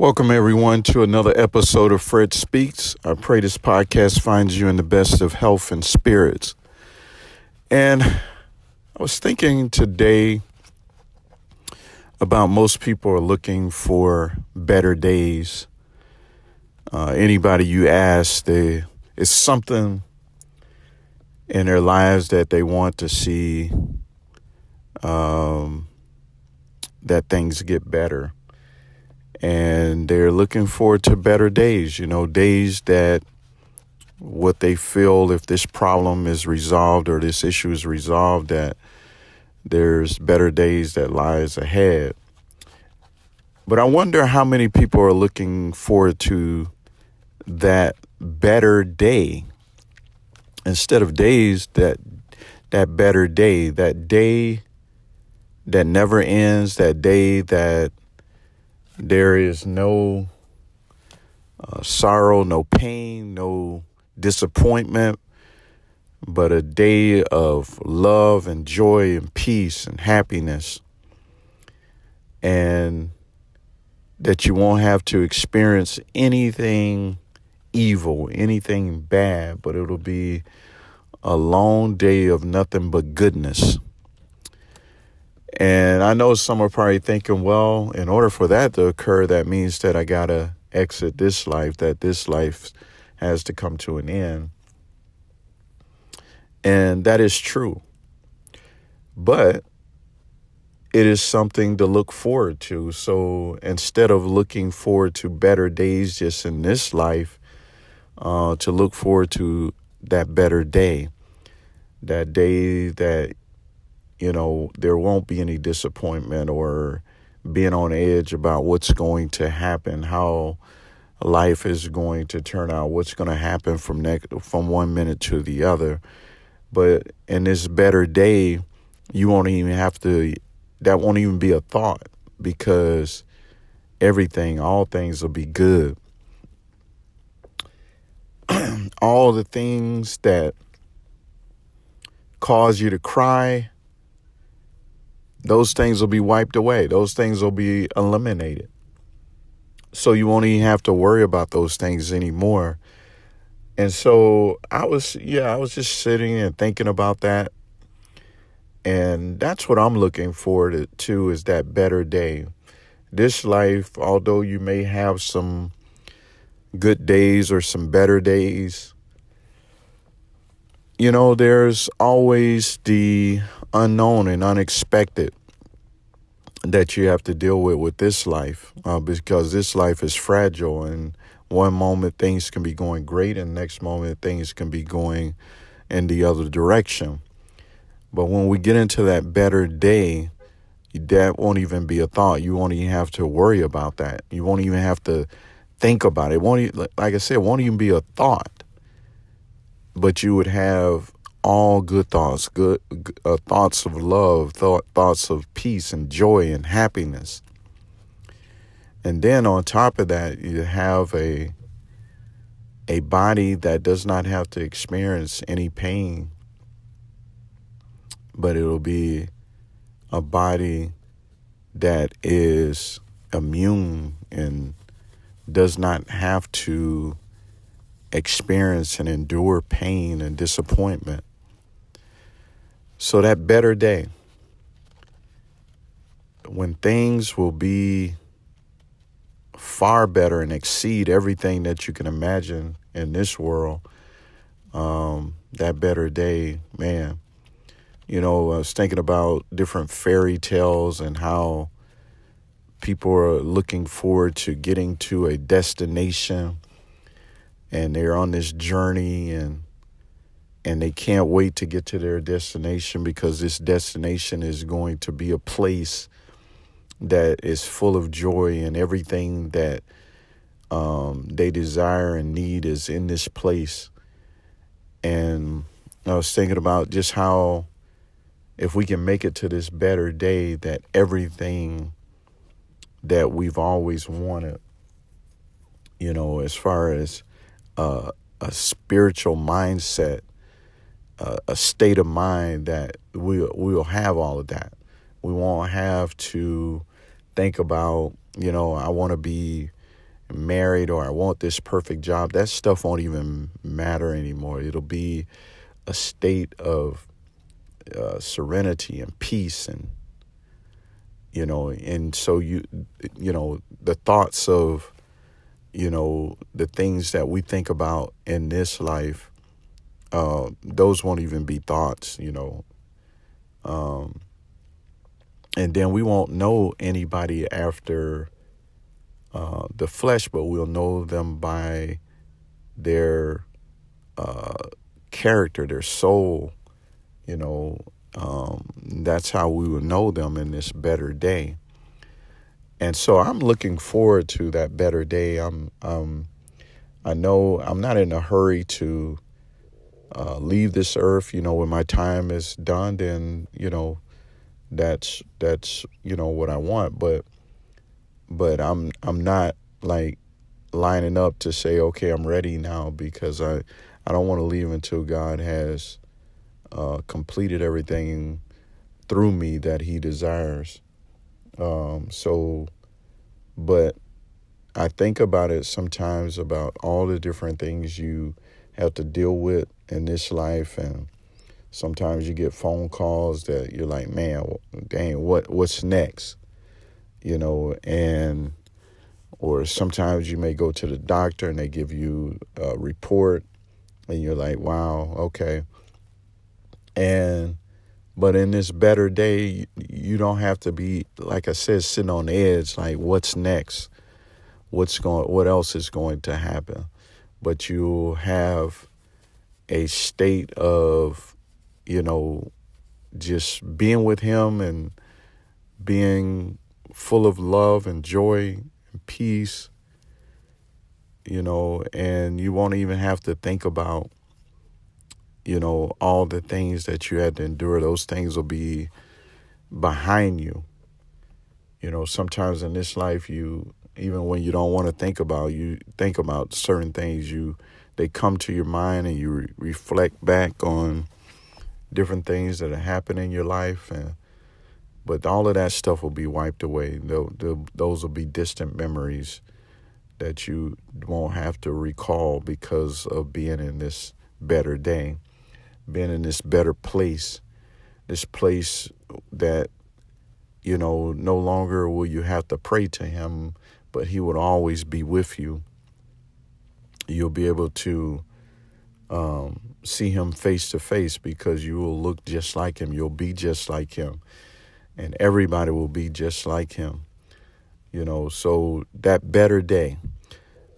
Welcome, everyone, to another episode of Fred Speaks. I pray this podcast finds you in the best of health and spirits. And I was thinking today about most people are looking for better days. Anybody you ask, it's something in their lives that they want to see that things get better. And they're looking forward to better days, days that what they feel, if this problem is resolved or this issue is resolved, that there's better days that lies ahead. But I wonder how many people are looking forward to that better day instead of days that better day, that day that never ends, that day that there is no sorrow, no pain, no disappointment, but a day of love and joy and peace and happiness. And that you won't have to experience anything evil, anything bad, but it'll be a long day of nothing but goodness. And I know some are probably thinking, well, in order for that to occur, that means that I got to exit this life, that this life has to come to an end. And that is true. But it is something to look forward to. So instead of looking forward to better days just in this life, to look forward to that better day, that day that there won't be any disappointment or being on edge about what's going to happen, how life is going to turn out, what's going to happen from 1 minute to the other. But in this better day, you won't even have to, that won't even be a thought, because all things will be good. All the things that cause you to cry, those things will be wiped away. Those things will be eliminated. So you won't even have to worry about those things anymore. And so I was just sitting and thinking about that. And that's what I'm looking forward to, is that better day. This life, although you may have some good days or some better days, there's always the unknown and unexpected that you have to deal with this life, because this life is fragile, and one moment things can be going great and the next moment things can be going in the other direction. But when we get into that better day, that won't even be a thought. You won't even have to worry about that. You won't even have to think about it. Like I said, it won't even be a thought. But you would have all good thoughts, thoughts of love, thoughts of peace and joy and happiness. And then on top of that, you have a body that does not have to experience any pain, but it'll be a body that is immune and does not have to experience and endure pain and disappointment. So that better day, when things will be far better and exceed everything that you can imagine in this world, that better day, man. I was thinking about different fairy tales and how people are looking forward to getting to a destination, and they're on this journey and they can't wait to get to their destination, because this destination is going to be a place that is full of joy, and everything that they desire and need is in this place. And I was thinking about just how, if we can make it to this better day, that everything that we've always wanted, as far as a spiritual mindset, a state of mind, that we'll have all of that. We won't have to think about, I want to be married, or I want this perfect job. That stuff won't even matter anymore. It'll be a state of serenity and peace, and and so the thoughts of the things that we think about in this life, those won't even be thoughts. And then we won't know anybody after the flesh, but we'll know them by their character, their soul. That's how we will know them in this better day. And so I'm looking forward to that better day. I know I'm not in a hurry to leave this earth. When my time is done, then that's what I want. But I'm not like lining up to say, okay, I'm ready now, because I don't want to leave until God has completed everything through me that He desires. But I think about it sometimes, about all the different things you have to deal with in this life, and sometimes you get phone calls that you're like, man, dang, what's next? Or sometimes you may go to the doctor and they give you a report and you're like, wow, okay. But in this better day, you don't have to be, like I said, sitting on the edge, like, what's next? What else is going to happen? But you'll have a state of, just being with Him and being full of love and joy and peace, and you won't even have to think about, all the things that you had to endure. Those things will be behind you. Sometimes in this life, even when you don't want to think about certain things, they come to your mind and you reflect back on different things that have happened in your life. But all of that stuff will be wiped away. Those will be distant memories that you won't have to recall because of being in this better day, being in this better place, this place that, no longer will you have to pray to Him, but He would always be with you. You'll be able to see Him face to face, because you will look just like Him. You'll be just like Him. And everybody will be just like Him. So that better day.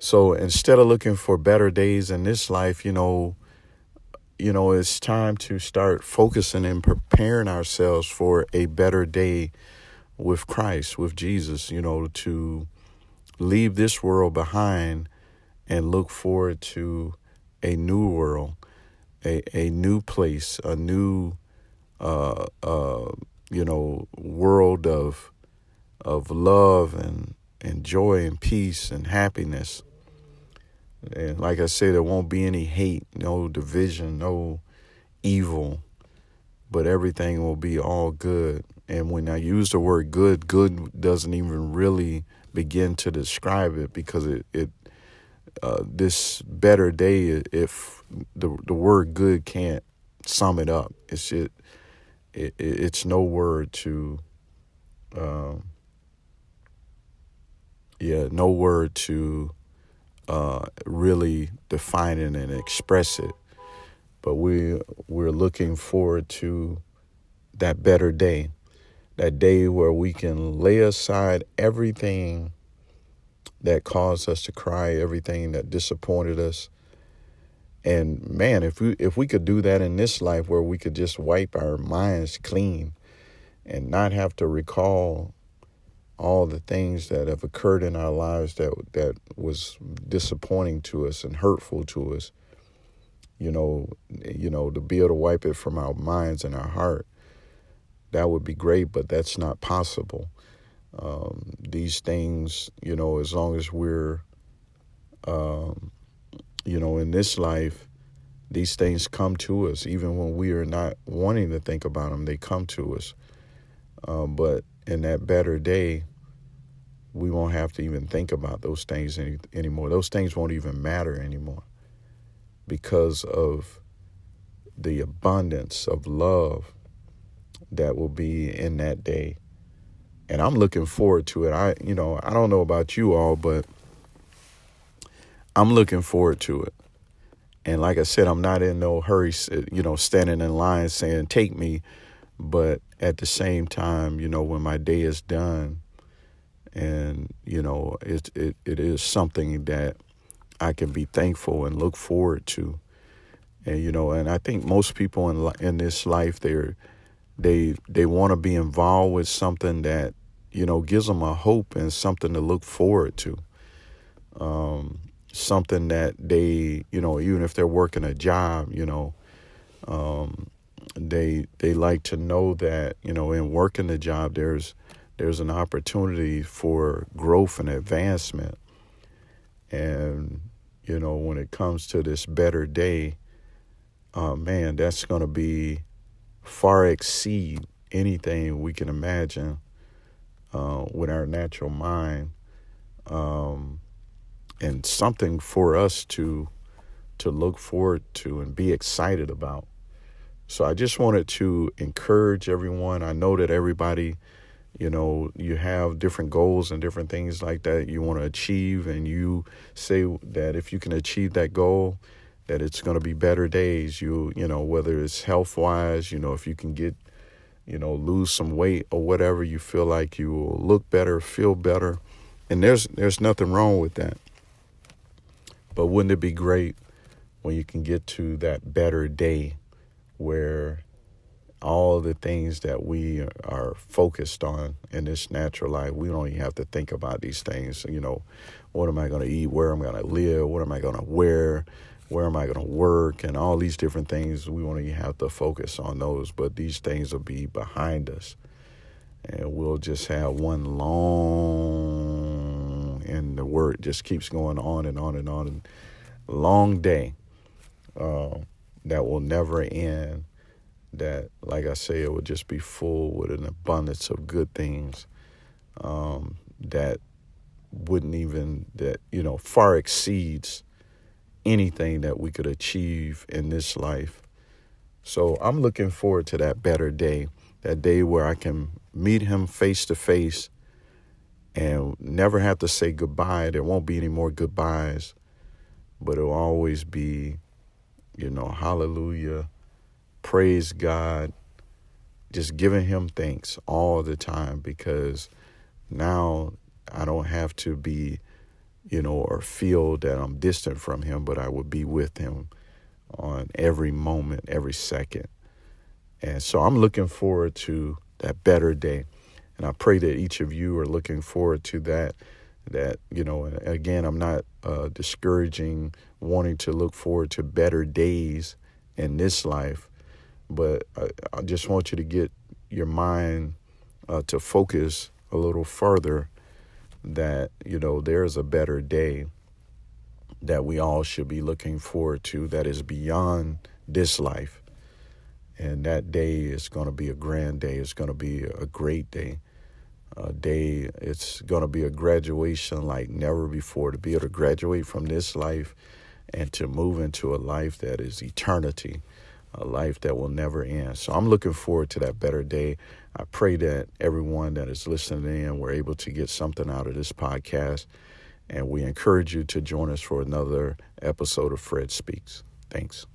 So instead of looking for better days in this life, it's time to start focusing and preparing ourselves for a better day with Christ, with Jesus, to leave this world behind and look forward to a new world, a new place, a new, world of love and joy and peace and happiness. And like I said, there won't be any hate, no division, no evil, but everything will be all good. And when I use the word good doesn't even really begin to describe it, because this better day, if the word good can't sum it up, it's no word to, no word to really define it and express it. But we're looking forward to that better day, that day where we can lay aside everything that caused us to cry, everything that disappointed us. And man, if we could do that in this life, where we could just wipe our minds clean and not have to recall all the things that have occurred in our lives that was disappointing to us and hurtful to us, to be able to wipe it from our minds and our heart, that would be great, but that's not possible. These things, as long as we're, in this life, these things come to us. Even when we are not wanting to think about them, they come to us. But in that better day, we won't have to even think about those things anymore. Those things won't even matter anymore because of the abundance of love that will be in that day. And I'm looking forward to it. I don't know about you all, but I'm looking forward to it. And like I said, I'm not in no hurry, standing in line saying, take me. But at the same time, when my day is done and, it is something that I can be thankful and look forward to. And, and I think most people in this life, they want to be involved with something that, gives them a hope and something to look forward to. Something that they, even if they're working a job, they like to know that, in working the job, there's an opportunity for growth and advancement. And, when it comes to this better day, man, that's going to be far exceed anything we can imagine with our natural mind. And something for us to look forward to and be excited about. So I just wanted to encourage everyone. I know that everybody, you have different goals and different things like that you want to achieve. And you say that if you can achieve that goal, that it's going to be better days. Whether it's health wise, if you can get, lose some weight or whatever, you feel like you will look better, feel better. And there's nothing wrong with that. But wouldn't it be great when you can get to that better day where all the things that we are focused on in this natural life, we don't even have to think about these things. What am I going to eat? Where am I going to live? What am I going to wear? Where am I going to work? And all these different things, we won't even have to focus on those. But these things will be behind us. And we'll just have one long, and the word just keeps going on and on and on, and long day that will never end. That, like I say, it will just be full with an abundance of good things that wouldn't even, far exceeds anything that we could achieve in this life. So I'm looking forward to that better day, that day where I can meet him face to face and never have to say goodbye. There won't be any more goodbyes, but it'll always be, hallelujah, praise God, just giving him thanks all the time, because now I don't have to be, or feel that I'm distant from him, but I will be with him on every moment, every second. And so I'm looking forward to that better day. And I pray that each of you are looking forward to that, and again, I'm not discouraging wanting to look forward to better days in this life, but I just want you to get your mind to focus a little further that, there's a better day that we all should be looking forward to that is beyond this life. And that day is going to be a grand day. It's going to be a great day. It's going to be a graduation like never before, to be able to graduate from this life and to move into a life that is eternity, a life that will never end. So I'm looking forward to that better day. I pray that everyone that is listening in were able to get something out of this podcast. And we encourage you to join us for another episode of Fred Speaks. Thanks.